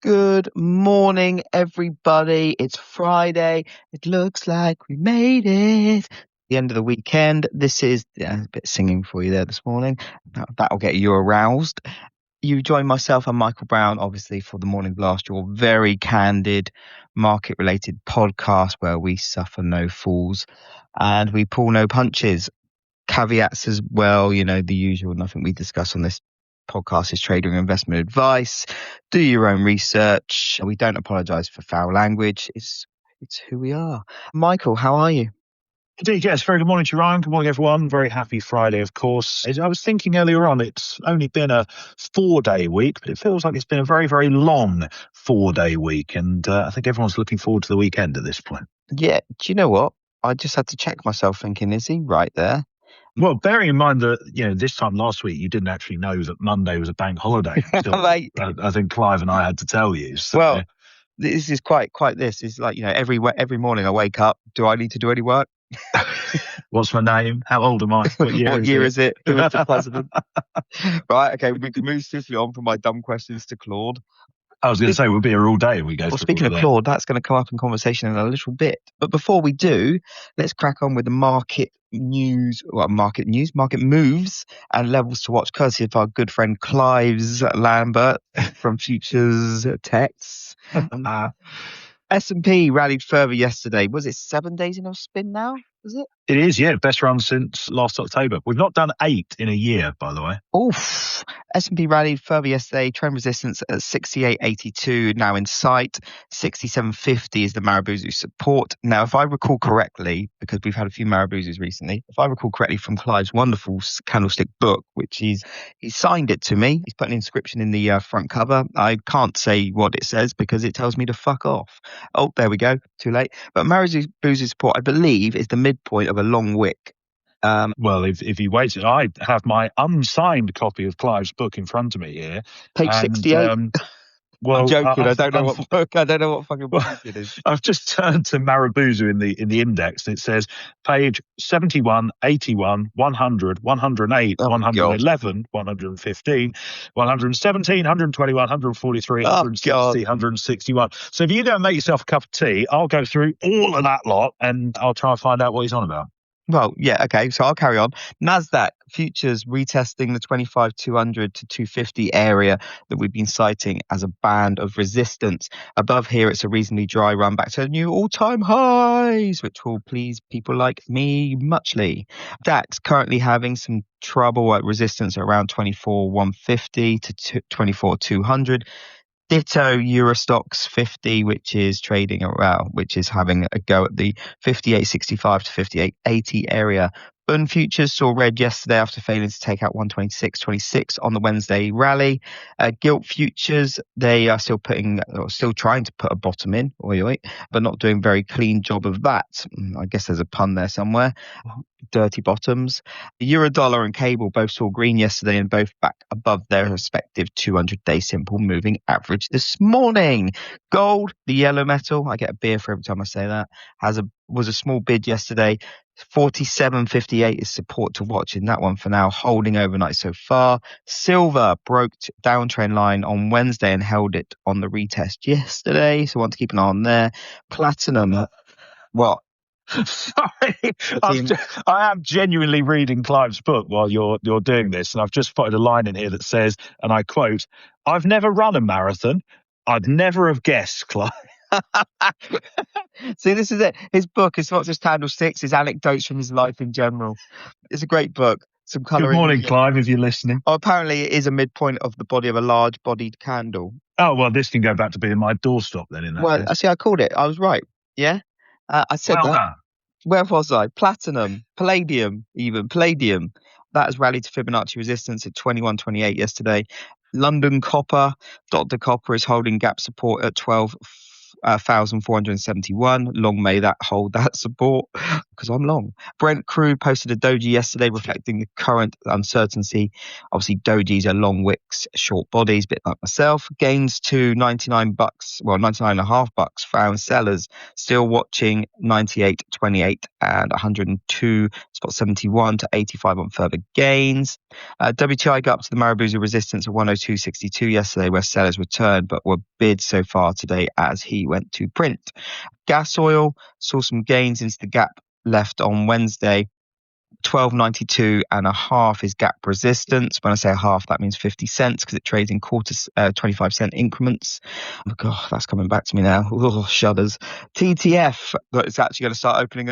Good morning, everybody. It's Friday. It looks like we made it. The end of the weekend. This is a bit of singing for you there this morning. That'll get you aroused. You join myself and Michael Brown, obviously, for the Morning Blast, your very candid market-related podcast where we suffer no fools and we pull no punches. Caveats as well, the usual. Nothing we discuss on this podcast is trading or investment advice. Do your own research. We don't apologize for foul language. It's who we are. Michael, how are you? Indeed, yes. Very good morning to you, Ryan. Good morning, everyone. Very happy Friday, of course. As I was thinking earlier on, it's only been a 4-day week, but it feels like it's been a very, very long 4-day week. And I think everyone's looking forward to the weekend at this point. Yeah. Do you know what? I just had to check myself thinking, is he right there? Well, bearing in mind that, this time last week, you didn't actually know that Monday was a bank holiday. Mate. I think Clive and I had to tell you. So. Well, this is quite this. It's like, every morning I wake up. Do I need to do any work? What's my name? How old am I? What year is it? Who is the president? Right, okay, we can move swiftly on from my dumb questions to Claude. I was going to say we'll be here all day. Well, speaking of Claude, that's going to come up in conversation in a little bit. But before we do, let's crack on with the market moves and levels to watch, courtesy of our good friend Clive Lambert from Futures Techs. S&P rallied further yesterday. Was it 7 days in a spin now? Is it? It is, yeah. Best run since last October. We've not done 8 in a year, by the way. Oof. S&P rallied further yesterday. Trend resistance at 68.82 now in sight. 67.50 is the Marubozu support. Now, if I recall correctly, because we've had a few Marubozus recently, if I recall correctly from Clive's wonderful candlestick book, which he signed it to me. He's put an inscription in the front cover. I can't say what it says because it tells me to fuck off. Oh, there we go. Too late. But Marubozu support, I believe, is the midpoint of a long wick. Well, if you wait, I have my unsigned copy of Clive's book in front of me here. Page 68. Well, I'm joking. I don't know what book. I don't know what fucking book it is. I've just turned to Marubozu in the index, and it says page 71, 81, 100, 108, 111, 115, 117, 121, 143, 160, 161. So if you go and make yourself a cup of tea, I'll go through all of that lot, and I'll try and find out what he's on about. Well, yeah, okay, so I'll carry on. Nasdaq futures retesting the 25,200 to 250 area that we've been citing as a band of resistance. Above here, it's a reasonably dry run back to new all-time highs, which will please people like me muchly. DAX currently having some trouble at resistance around 24,150 to 24,200. Ditto Eurostoxx 50, which is trading around, which is having a go at the 58.65 to 58.80 area. Bund futures saw red yesterday after failing to take out 126.26 on the Wednesday rally. Gilt futures, they are still trying to put a bottom in, but not doing a very clean job of that. I guess there's a pun there somewhere. Dirty bottoms. The Eurodollar and cable both saw green yesterday and both back above their respective 200-day simple moving average this morning. Gold, the yellow metal, I get a beer for every time I say that, was a small bid yesterday. 47.58 is support to watch in that one for now, holding overnight so far. Silver broke downtrend line on Wednesday and held it on the retest yesterday, so I want to keep an eye on there. Platinum, what? Sorry, I am genuinely reading Clive's book while you're doing this, and I've just put a line in here that says, and I quote, "I've never run a marathon. I'd never have guessed, Clive." See, this is it. His book is not just candlesticks, it's anecdotes from his life in general. It's a great book. Some colouring. Good morning, Clive, if you're listening. Oh, apparently it is a midpoint of the body of a large-bodied candle. Oh, well, this can go back to being my doorstop then in that case. I see, I called it. I was right. Yeah? I said well that. Done. Where was I? Platinum, palladium. That has rallied to Fibonacci resistance at 21.28 yesterday. London copper, Dr. Copper is holding gap support at 12,471. Long may that hold that support, because I'm long. Brent crude posted a doji yesterday reflecting the current uncertainty. Obviously, dojis are long wicks, short bodies, a bit like myself. Gains to $99.5. Found sellers still watching 98.28 and 102.71 to 85 on further gains. WTI got up to the Marubozu resistance of 102.62 yesterday, where sellers returned but were bid so far today as he went to print. Gas oil saw some gains into the gap left on Wednesday. 12.92 and a half is gap resistance. When I say a half, that means 50 cents because it trades in 25-cent increments. Oh God, that's coming back to me now. Oh, shudders. TTF, it's actually going to start opening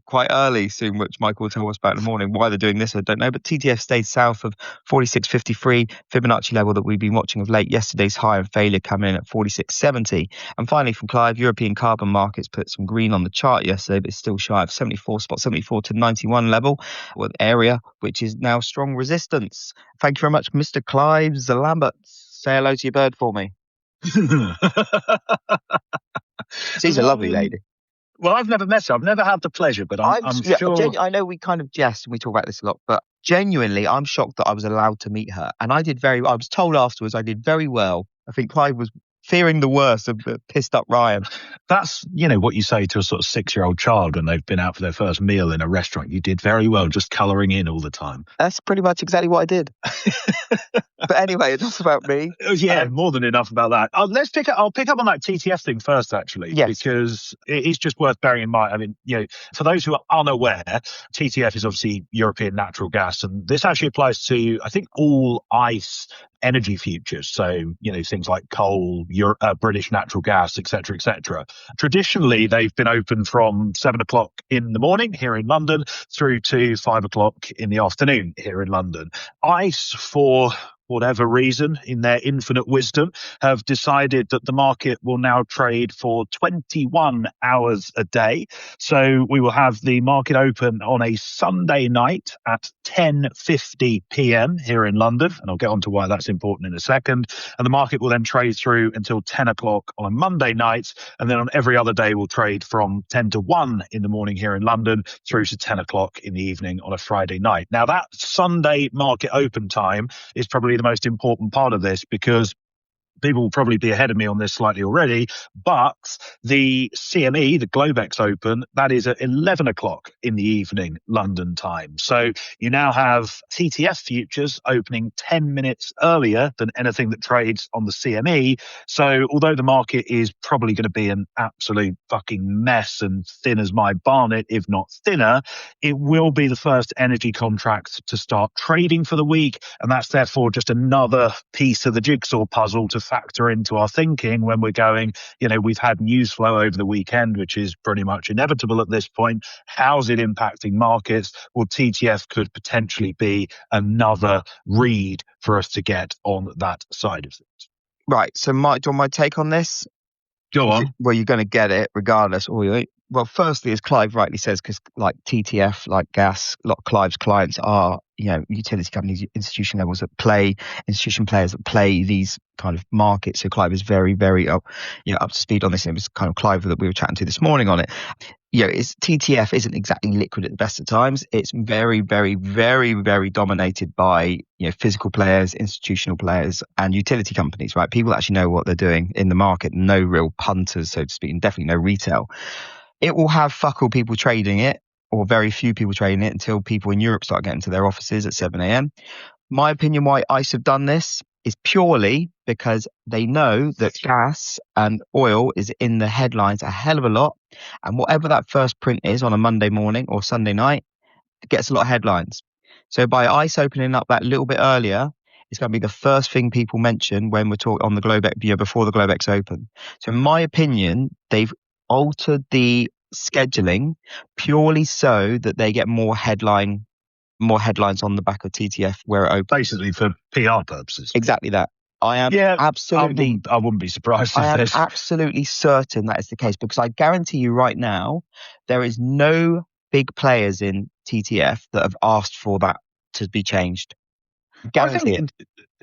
quite early soon, which Michael will tell us about in the morning. Why they're doing this, I don't know. But TTF stayed south of 46.53, Fibonacci level that we've been watching of late. Yesterday's high and failure coming in at 46.70. And finally, from Clive, European carbon markets put some green on the chart yesterday, but it's still shy of 74 to 91 level, with area which is now strong resistance. Thank you very much, Mr. Clive Zalambert. Say hello to your bird for me. She's a lovely lady. Well, I've never met her. I've never had the pleasure, but I'm sure. I know we kind of jest and we talk about this a lot, but genuinely, I'm shocked that I was allowed to meet her. And I was told afterwards I did very well. I think Clive was fearing the worst of pissed up Ryan. That's, what you say to a sort of 6-year-old child when they've been out for their first meal in a restaurant. You did very well, just colouring in all the time. That's pretty much exactly what I did. But anyway, enough about me. Yeah, more than enough about that. I'll pick up on that TTF thing first, actually, yes. Because it is just worth bearing in mind. I mean, for those who are unaware, TTF is obviously European natural gas, and this actually applies to, I think, all ICE energy futures. So, things like coal, British natural gas, etc., etc. Traditionally, they've been open from 7 o'clock in the morning here in London through to 5 o'clock in the afternoon here in London. ICE, for whatever reason, in their infinite wisdom, have decided that the market will now trade for 21 hours a day. So we will have the market open on a Sunday night at 10:50 p.m. here in London, and I'll get on to why that's important in a second. And the market will then trade through until 10 o'clock on a Monday night, and then on every other day will trade from 10 to 1 in the morning here in London through to 10 o'clock in the evening on a Friday night. Now, that Sunday market open time is probably the most important part of this, because people will probably be ahead of me on this slightly already, but the CME, the Globex Open, that is at 11 o'clock in the evening, London time. So you now have TTF futures opening 10 minutes earlier than anything that trades on the CME. So although the market is probably going to be an absolute fucking mess and thin as my barnet, if not thinner, it will be the first energy contract to start trading for the week. And that's therefore just another piece of the jigsaw puzzle to factor into our thinking when we're going, we've had news flow over the weekend, which is pretty much inevitable at this point. How's it impacting markets? Well, TTF could potentially be another read for us to get on that side of things. Right. So, Mike, do you want my take on this? Go on. Well, you're going to get it regardless. Well, firstly, as Clive rightly says, because like TTF, like gas, a lot of Clive's clients are, utility companies, institution players that play these kind of markets. So Clive is very, very up to speed on this. And it was kind of Clive that we were chatting to this morning on it. TTF isn't exactly liquid at the best of times. It's very, very, very, very dominated by physical players, institutional players, and utility companies. Right, people actually know what they're doing in the market. No real punters, so to speak, and definitely no retail. It will have fuck all people trading it, or very few people trading it, until people in Europe start getting to their offices at 7 a.m. My opinion why ICE have done this is purely because they know that gas and oil is in the headlines a hell of a lot. And whatever that first print is on a Monday morning or Sunday night, it gets a lot of headlines. So by ICE opening up that little bit earlier, it's going to be the first thing people mention when we're talking on the Globex, before the Globex Open. So in my opinion, they've altered the scheduling purely so that they get more headlines on the back of TTF where it opens. Basically for PR purposes. Exactly that. I am absolutely. I wouldn't be surprised. I am absolutely certain that is the case, because I guarantee you right now there is no big players in TTF that have asked for that to be changed. Guarantee it.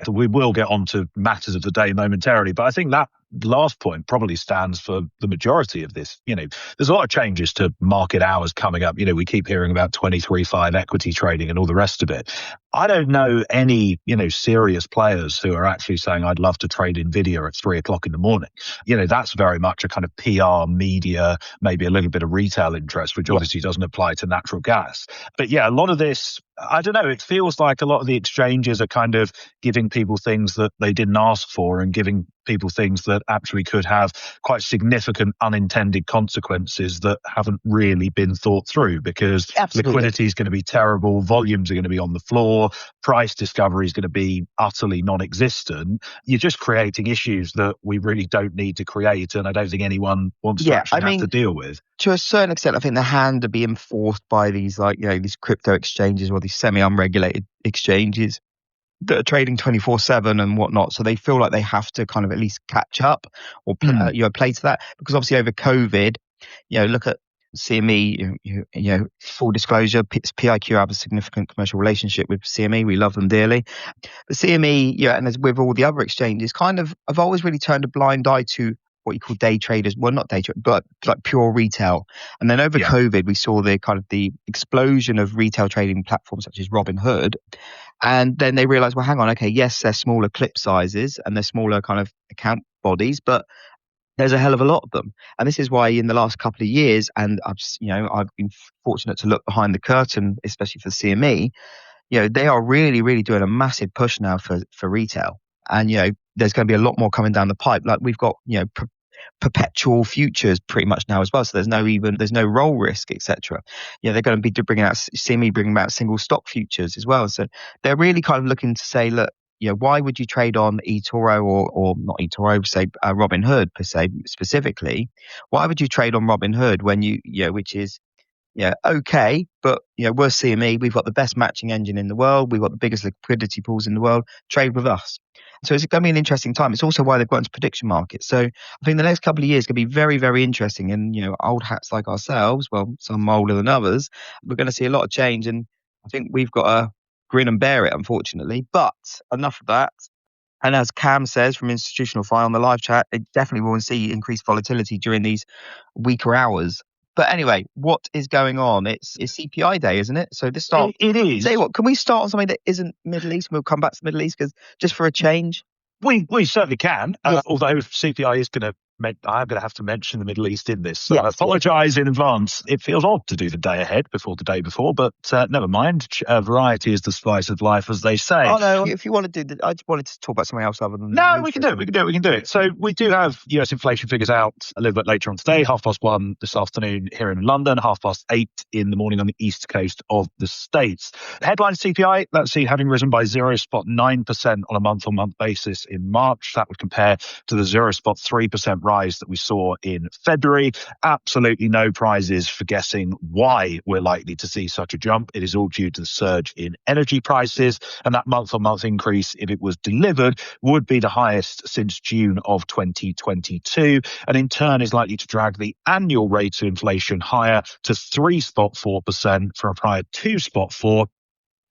We will get on to matters of the day momentarily, but I think that last point probably stands for the majority of this. There's a lot of changes to market hours coming up. We keep hearing about 23/5 equity trading and all the rest of it. I don't know any, serious players who are actually saying, I'd love to trade Nvidia at 3 o'clock in the morning. That's very much a kind of PR, media, maybe a little bit of retail interest, which obviously doesn't apply to natural gas. But yeah, a lot of this, I don't know, it feels like a lot of the exchanges are kind of giving people things that they didn't ask for and giving people things that actually could have quite significant unintended consequences that haven't really been thought through, because liquidity is going to be terrible, volumes are going to be on the floor, price discovery is going to be utterly non-existent. You're just creating issues that we really don't need to create, and I don't think anyone wants to actually have to deal with. To a certain extent, I think the hand are being forced by these, these crypto exchanges or these semi-unregulated exchanges that are trading 24/7 and whatnot. So they feel like they have to kind of at least catch up or play to that, because obviously over COVID, look at CME, full disclosure, PIQ have a significant commercial relationship with CME. We love them dearly. But CME, and as with all the other exchanges, kind of have always really turned a blind eye to what you call day traders. Well, not day traders, but like pure retail. And then over COVID, we saw the explosion of retail trading platforms such as Robinhood. And then they realized, well, hang on, okay, yes, they're smaller clip sizes and they're smaller kind of account bodies, but there's a hell of a lot of them. And this is why in the last couple of years, and I've been fortunate to look behind the curtain, especially for CME, they are really, really doing a massive push now for retail. And, there's going to be a lot more coming down the pipe. Like we've got, perpetual futures pretty much now as well. So there's no roll risk, etc. They're going to be bringing out single stock futures as well. So they're really kind of looking to say, look, why would you trade on eToro or not eToro, say Robinhood per se specifically? Why would you trade on Robinhood when which is okay, but we're CME, we've got the best matching engine in the world, we've got the biggest liquidity pools in the world, trade with us. So it's going to be an interesting time. It's also why they've got into prediction markets. So I think the next couple of years are going to be very, very interesting. And, old hats like ourselves, well, some older than others, we're going to see a lot of change. And I think we've got to grin and bear it, unfortunately. But enough of that. And as Cam says from Institutional File on the live chat, it definitely will see increased volatility during these weaker hours. But anyway, what is going on? It's CPI day, isn't it? So this start. It is. Say what? Can we start on something that isn't Middle East? We'll come back to the Middle East because just for a change. We certainly can. Although CPI is going to. I'm going to have to mention the Middle East in this. So I apologise in advance. It feels odd to do the day ahead before the day before, but never mind. Variety is the spice of life, as they say. Oh, no, if you want to do I just wanted to talk about something else other than... No, we can do it. So we do have US inflation figures out a little bit later on today, 1:30 this afternoon here in London, 8:30 in the morning on the east coast of the States. Headline CPI, let's see, having risen by 0.9% on a month-on-month basis in March. That would compare to the 0.3% rise that we saw in February. Absolutely no prizes for guessing why we're likely to see such a jump. It is all due to the surge in energy prices, and that month-on-month increase, if it was delivered, would be the highest since June of 2022, and in turn is likely to drag the annual rate of inflation higher to 3.4% from a prior 2.4%.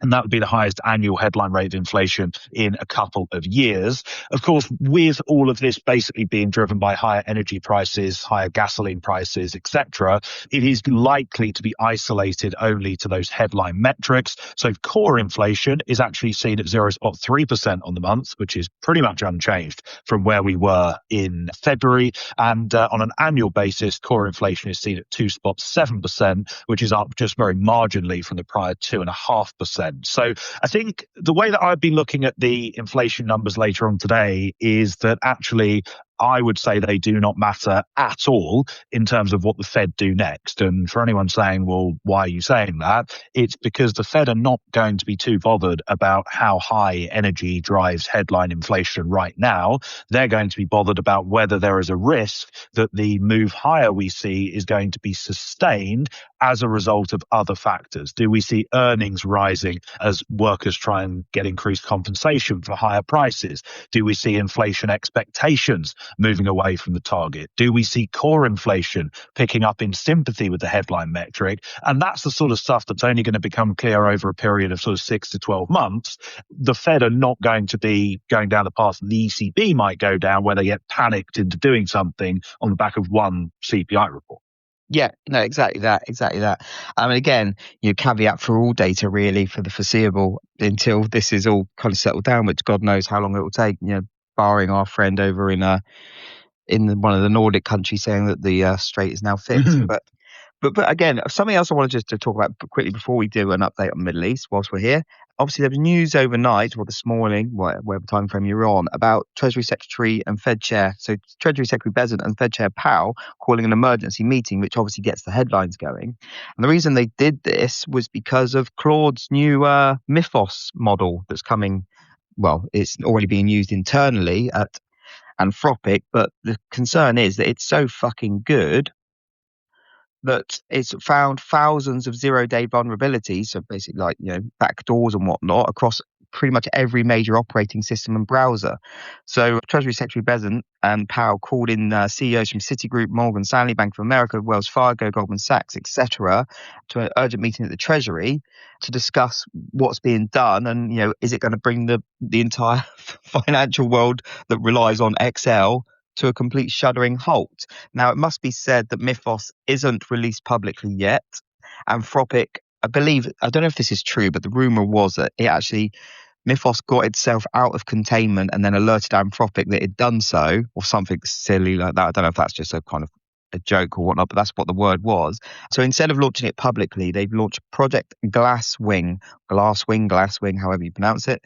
And that would be the highest annual headline rate of inflation in a couple of years. Of course, with all of this basically being driven by higher energy prices, higher gasoline prices, etc., it is likely to be isolated only to those headline metrics. So core inflation is actually seen at 0.3% on the month, which is pretty much unchanged from where we were in February. And on an annual basis, core inflation is seen at 2.7%, which is up just very marginally from the prior 2.5%. So I think the way that I'd be looking at the inflation numbers later on today is that actually I would say they do not matter at all in terms of what the Fed do next. And for anyone saying, well, why are you saying that? It's because the Fed are not going to be too bothered about how high energy drives headline inflation right now. They're going to be bothered about whether there is a risk that the move higher we see is going to be sustained as a result of other factors. Do we see earnings rising as workers try and get increased compensation for higher prices? Do we see inflation expectations moving away from the target? Do we see core inflation picking up in sympathy with the headline metric? And that's the sort of stuff that's only going to become clear over a period of sort of 6 to 12 months. The Fed are not going to be going down the path the ECB might go down, where they get panicked into doing something on the back of one CPI report. Yeah, no, exactly that. I mean, again, caveat for all data really for the foreseeable until this is all kind of settled down, which God knows how long it will take, barring our friend over in one of the Nordic countries saying that the strait is now fixed. But again, something else I wanted just to talk about quickly before we do an update on the Middle East whilst we're here. obviously there was news overnight or this morning, whatever time frame you're on, about Treasury Secretary and Fed Chair. So Treasury Secretary Bessent and Fed Chair Powell calling an emergency meeting, which obviously gets the headlines going. And the reason they did this was because of Claude's new Mythos model that's coming. Well, it's already being used internally at Anthropic, but the concern is that it's so fucking good that it's found thousands of zero-day vulnerabilities, so basically like, backdoors and whatnot, across pretty much every major operating system and browser. So Treasury Secretary Bessent and Powell called in CEOs from Citigroup, Morgan Stanley, Bank of America, Wells Fargo, Goldman Sachs, etc., to an urgent meeting at the Treasury to discuss what's being done and, is it going to bring the entire financial world that relies on Excel to a complete shuddering halt. Now, it must be said that Mythos isn't released publicly yet. Anthropic, I don't know if this is true, but the rumor was that Mythos got itself out of containment and then alerted Anthropic that it'd done so, or something silly like that. I don't know if that's just a kind of a joke or whatnot, but that's what the word was. So instead of launching it publicly, they've launched Project Glasswing, however you pronounce it,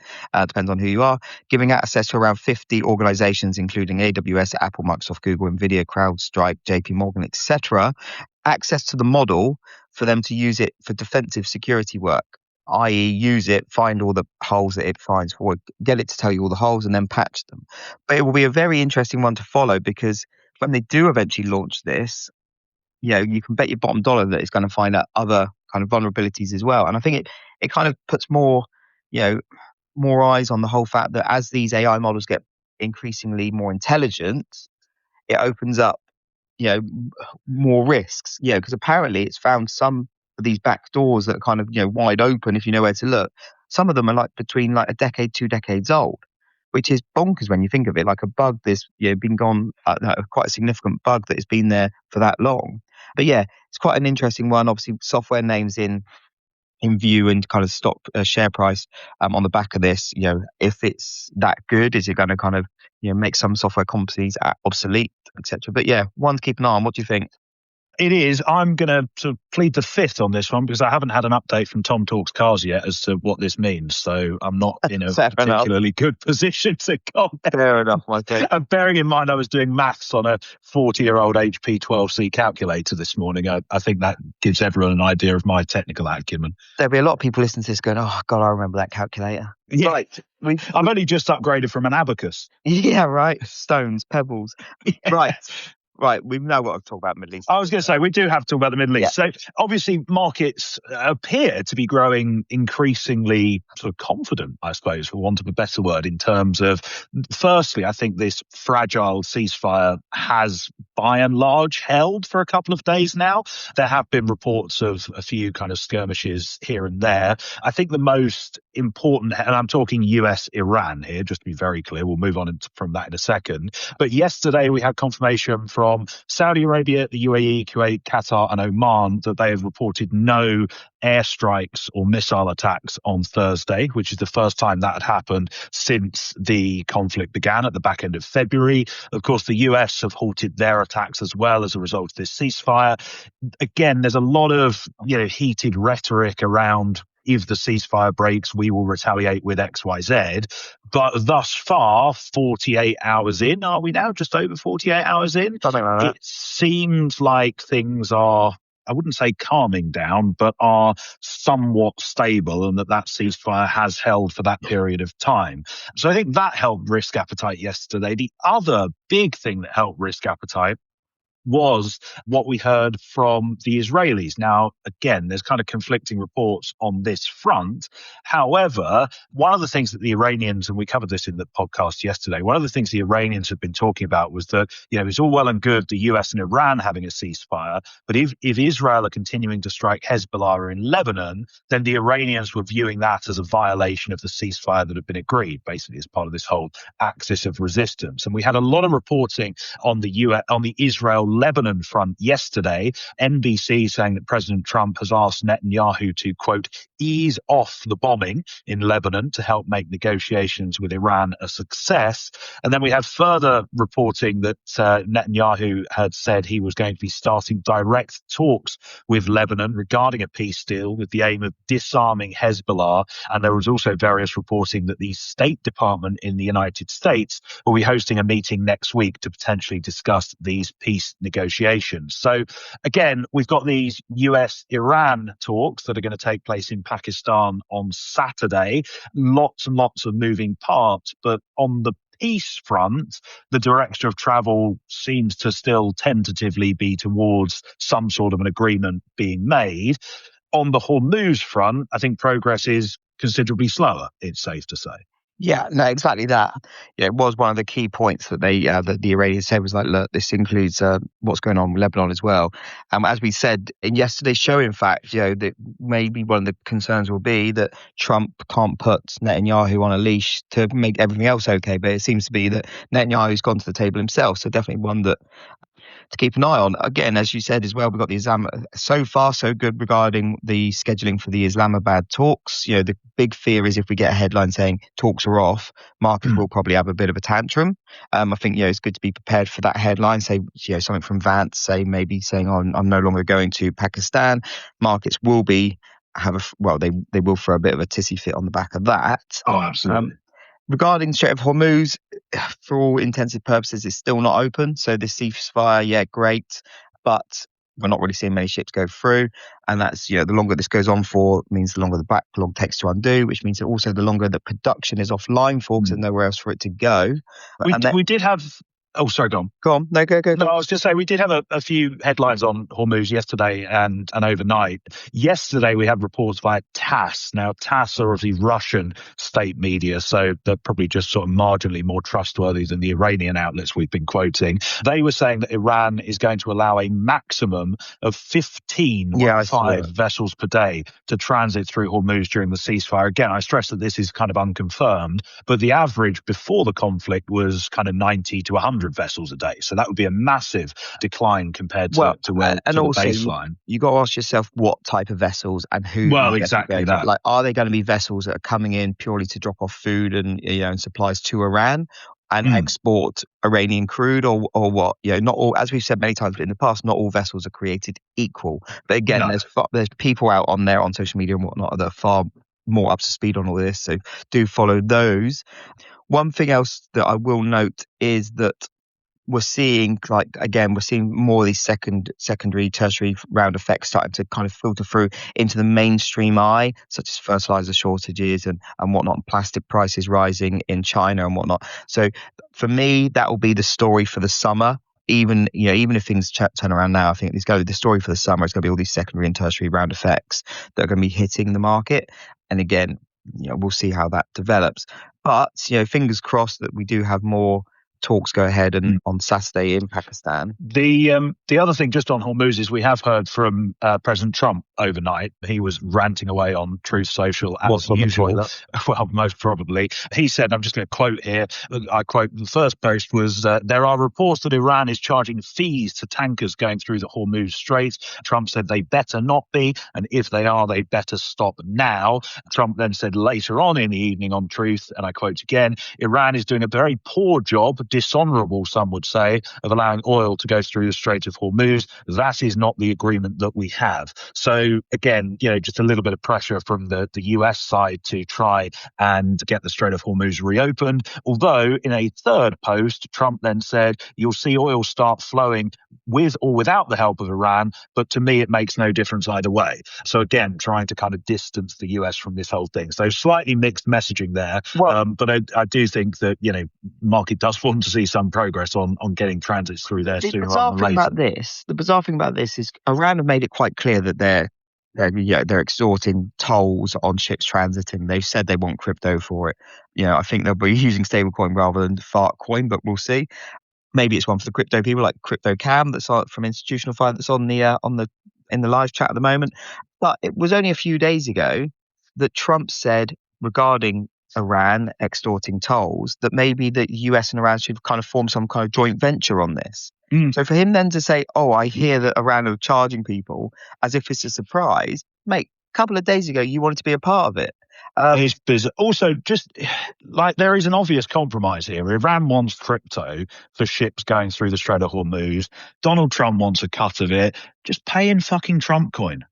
depends on who you are, giving access to around 50 organizations, including AWS, Apple, Microsoft, Google, Nvidia, CrowdStrike, JP Morgan, etc., access to the model for them to use it for defensive security work, i.e. use it, find all the holes that it finds for, get it to tell you all the holes and then patch them. But it will be a very interesting one to follow, because when they do eventually launch this, you can bet your bottom dollar that it's going to find out other kind of vulnerabilities as well. And I think it kind of puts more eyes on the whole fact that as these AI models get increasingly more intelligent, it opens up, more risks. Because apparently it's found some of these back doors that are kind of, wide open if you know where to look. Some of them are like between like a decade, 2 decades old, which is bonkers when you think of it, like a bug that's been gone, quite a significant bug that has been there for that long. But it's quite an interesting one. Obviously, software names in view and kind of stock share price on the back of this. If it's that good, is it going to kind of make some software companies obsolete, etc. But one to keep an eye on. What do you think? It is. I'm going to sort of plead the fifth on this one because I haven't had an update from Tom Talks Cars yet as to what this means. So I'm not in a particularly good position to comment. Fair enough, my friend. And bearing in mind I was doing maths on a 40-year-old HP 12C calculator this morning, I think that gives everyone an idea of my technical acumen. There'll be a lot of people listening to this going, oh, God, I remember that calculator. Yeah. Right. I've only just upgraded from an abacus. Yeah, right. Stones, pebbles. Right. Right, we know what to talk about Middle East. I was going to say, we do have to talk about the Middle East. So obviously markets appear to be growing increasingly sort of confident, I suppose, for want of a better word, in terms of, firstly, I think this fragile ceasefire has by and large held for a couple of days now. There have been reports of a few kind of skirmishes here and there. I think the most important, and I'm talking US-Iran here, just to be very clear, we'll move on from that in a second. But yesterday we had confirmation from Saudi Arabia, the UAE, Kuwait, Qatar and Oman that they have reported no airstrikes or missile attacks on Thursday, which is the first time that had happened since the conflict began at the back end of February. Of course, the US have halted their attacks as well as a result of this ceasefire. Again, there's a lot of heated rhetoric around, if the ceasefire breaks, we will retaliate with XYZ. But thus far, 48 hours in, are we now? Just over 48 hours in? Something like that. It seems like things are, I wouldn't say calming down, but are somewhat stable, and that ceasefire has held for that period of time. So I think that helped risk appetite yesterday. The other big thing that helped risk appetite was what we heard from the Israelis. Now, again, there's kind of conflicting reports on this front. However, one of the things that the Iranians, and we covered this in the podcast yesterday, one of the things the Iranians have been talking about was that, it's all well and good the US and Iran having a ceasefire, but if Israel are continuing to strike Hezbollah in Lebanon, then the Iranians were viewing that as a violation of the ceasefire that had been agreed, basically as part of this whole axis of resistance. And we had a lot of reporting on the Israel-Lebanon front yesterday, NBC saying that President Trump has asked Netanyahu to, quote, ease off the bombing in Lebanon to help make negotiations with Iran a success. And then we have further reporting that Netanyahu had said he was going to be starting direct talks with Lebanon regarding a peace deal with the aim of disarming Hezbollah. And there was also various reporting that the State Department in the United States will be hosting a meeting next week to potentially discuss these peace negotiations. So again, we've got these US-Iran talks that are going to take place in Pakistan on Saturday. Lots and lots of moving parts, but on the peace front, the direction of travel seems to still tentatively be towards some sort of an agreement being made. On the Hormuz front, I think progress is considerably slower, it's safe to say. Yeah, no, exactly that. Yeah, it was one of the key points that that the Iranians said was like, look, this includes what's going on with Lebanon as well. As we said in yesterday's show, in fact, that maybe one of the concerns will be that Trump can't put Netanyahu on a leash to make everything else okay. But it seems to be that Netanyahu's gone to the table himself. So definitely one that to keep an eye on. Again, as you said as well, we've got the so far so good regarding the scheduling for the Islamabad talks. The big fear is if we get a headline saying talks are off, markets will probably have a bit of a tantrum. I think it's good to be prepared for that headline. Say something from Vance, maybe saying I'm no longer going to Pakistan. Markets will they will throw a bit of a tissy fit on the back of that. Oh, absolutely. Regarding Strait of Hormuz, for all intensive purposes, it's still not open. So the ceasefire, great, but we're not really seeing many ships go through. And that's, the longer this goes on for means the longer the backlog takes to undo, which means that also the longer the production is offline for because there's nowhere else for it to go. We did have... Oh, sorry, go on. Go on. No, go. No, I was just saying we did have a few headlines on Hormuz yesterday and overnight. Yesterday we had reports via TASS. Now, TASS are obviously Russian state media, so they're probably just sort of marginally more trustworthy than the Iranian outlets we've been quoting. They were saying that Iran is going to allow a maximum of 15 vessels per day to transit through Hormuz during the ceasefire. Again, I stress that this is kind of unconfirmed, but the average before the conflict was kind of 90 to 100 vessels a day. So that would be a massive decline compared to the baseline. You got to ask yourself what type of vessels and who. Well, exactly that. Like, are they going to be vessels that are coming in purely to drop off food and and supplies to Iran and export Iranian crude, or what? Not all, as we've said many times in the past, not all vessels are created equal. But again, there's people out on there on social media and whatnot that are far more up to speed on all this. So do follow those. One thing else that I will note is that we're seeing more of these secondary, tertiary round effects starting to kind of filter through into the mainstream eye, such as fertilizer shortages and whatnot, and plastic prices rising in China and whatnot. So for me, that will be the story for the summer. Even if things turn around now, I think the story for the summer is going to be all these secondary and tertiary round effects that are going to be hitting the market. And again, we'll see how that develops. But fingers crossed that we do have more talks go ahead and on Saturday in Pakistan. The other thing just on Hormuz is we have heard from President Trump overnight. He was ranting away on Truth Social as usual. Well, most probably. He said, I'm just going to quote here, I quote, the first post was, there are reports that Iran is charging fees to tankers going through the Hormuz Strait. Trump said they better not be, and if they are, they better stop now. Trump then said later on in the evening on Truth, and I quote again, Iran is doing a very poor job, dishonorable, some would say, of allowing oil to go through the Strait of Hormuz. That is not the agreement that we have. So again, just a little bit of pressure from the US side to try and get the Strait of Hormuz reopened. Although in a third post, Trump then said, you'll see oil start flowing with or without the help of Iran, but to me, it makes no difference either way. So again, trying to kind of distance the US from this whole thing. So slightly mixed messaging there. But I do think that, market does want to see some progress on getting transits through there sooner rather than later. The bizarre thing about this is Iran have made it quite clear that they're extorting tolls on ships transiting. They've said they want crypto for it. I think they'll be using stablecoin rather than fart coin, but we'll see. Maybe it's one for the crypto people like Crypto Cam that's from Institutional Fire that's in the live chat at the moment. But it was only a few days ago that Trump said regarding Iran extorting tolls that maybe the US and Iran should kind of form some kind of joint venture on this. So for him then to say, I hear that Iran are charging people as if it's a surprise, mate, couple of days ago you wanted to be a part of it. It's bizarre. Also, just like there is an obvious compromise here. Iran wants crypto for ships going through the Strait of Hormuz. Donald Trump wants a cut of it. Just pay in fucking Trump coin.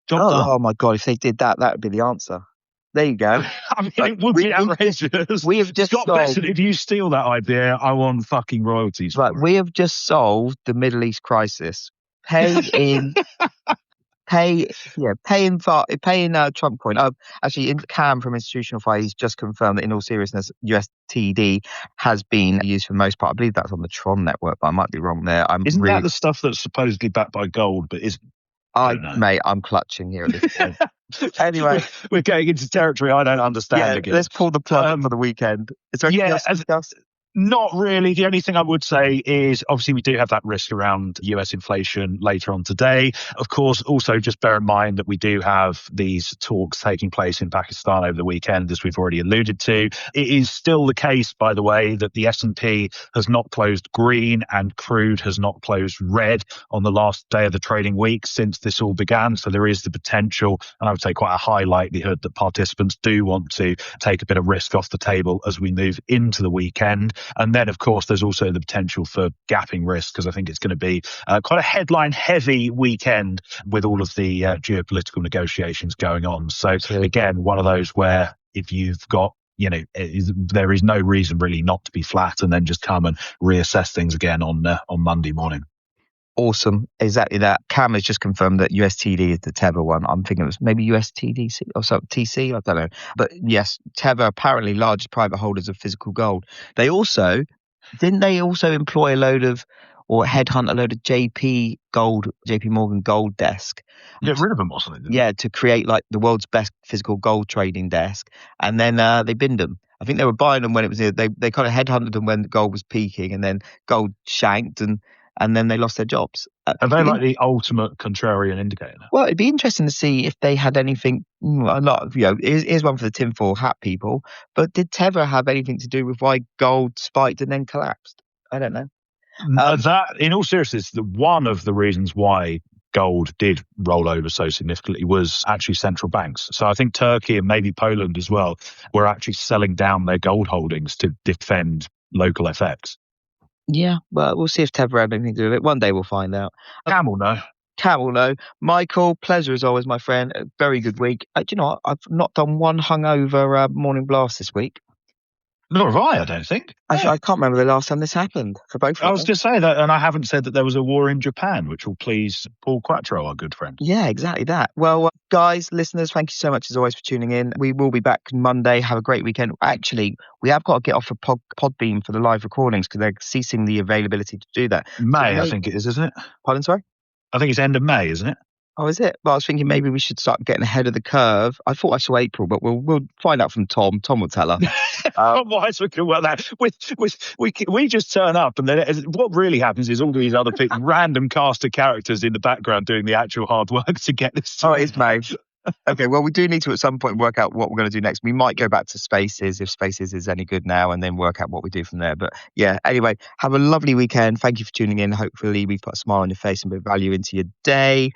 Job done. Oh my God, if they did that, that would be the answer. There you go. I mean, it would be outrageous. We have just Scott Besson, if you steal that idea, I want fucking royalties. Right, we have just solved the Middle East crisis. Pay in Trump coin. Actually, Cam from Institutional Fire, he's just confirmed that in all seriousness, USTD has been used for the most part. I believe that's on the Tron network, but I might be wrong there. Isn't that the stuff that's supposedly backed by gold, but isn't? Mate, I'm clutching here at this point. Anyway, we're getting into territory I don't understand again. Let's pull the plug for the weekend. Is there anything else to discuss? Not really. The only thing I would say is obviously we do have that risk around US inflation later on today. Of course, also just bear in mind that we do have these talks taking place in Pakistan over the weekend, as we've already alluded to. It is still the case, by the way, that the S&P has not closed green and crude has not closed red on the last day of the trading week since this all began. So there is the potential, and I would say quite a high likelihood, that participants do want to take a bit of risk off the table as we move into the weekend. And then, of course, there's also the potential for gapping risk, because I think it's going to be quite a headline-heavy weekend with all of the geopolitical negotiations going on. So, again, one of those where if you've got, there is no reason really not to be flat, and then just come and reassess things again on Monday morning. Awesome. Exactly that. Cam has just confirmed that USTD is the Tether one. I'm thinking it was maybe USTDC or something, TC, I don't know. But yes, Tether, apparently largest private holders of physical gold. Didn't they also employ or headhunt a load of JP Morgan gold desk? Get rid of them or something. Yeah, to create like the world's best physical gold trading desk. And then they binned them. I think they were buying them when it was they kind of headhunted them when the gold was peaking, and then gold shanked and then they lost their jobs. Are they like the ultimate contrarian indicator? Well, it'd be interesting to see if they had anything. Here's one for the tinfoil hat people. But did Tether have anything to do with why gold spiked and then collapsed? I don't know. That, in all seriousness, one of the reasons why gold did roll over so significantly was actually central banks. So I think Turkey and maybe Poland as well were actually selling down their gold holdings to defend local FX. Yeah, well, we'll see if Tether had anything to do with it. One day we'll find out. Cam will know. Michael, pleasure as always, my friend. A very good week. Do you know what? I've not done one hungover morning blast this week. Nor have I don't think. Actually, I can't remember the last time this happened for both of us. I was going to say that, and I haven't said that there was a war in Japan, which will please Paul Quattro, our good friend. Yeah, exactly that. Well, guys, listeners, thank you so much as always for tuning in. We will be back Monday. Have a great weekend. Actually, we have got to get off of Podbeam for the live recordings because they're ceasing the availability to do that. May, I think it is, isn't it? Pardon, sorry? I think it's end of May, isn't it? Oh, is it? Well, I was thinking maybe we should start getting ahead of the curve. I thought I saw April, but we'll find out from Tom. Tom will tell us. Otherwise, we can work that. We just turn up, and then what really happens is all these other people, random cast of characters in the background doing the actual hard work to get this. Oh, it's May. Okay, well, we do need to at some point work out what we're going to do next. We might go back to Spaces if Spaces is any good now, and then work out what we do from there. But yeah, anyway, have a lovely weekend. Thank you for tuning in. Hopefully we've put a smile on your face and a bit of value into your day.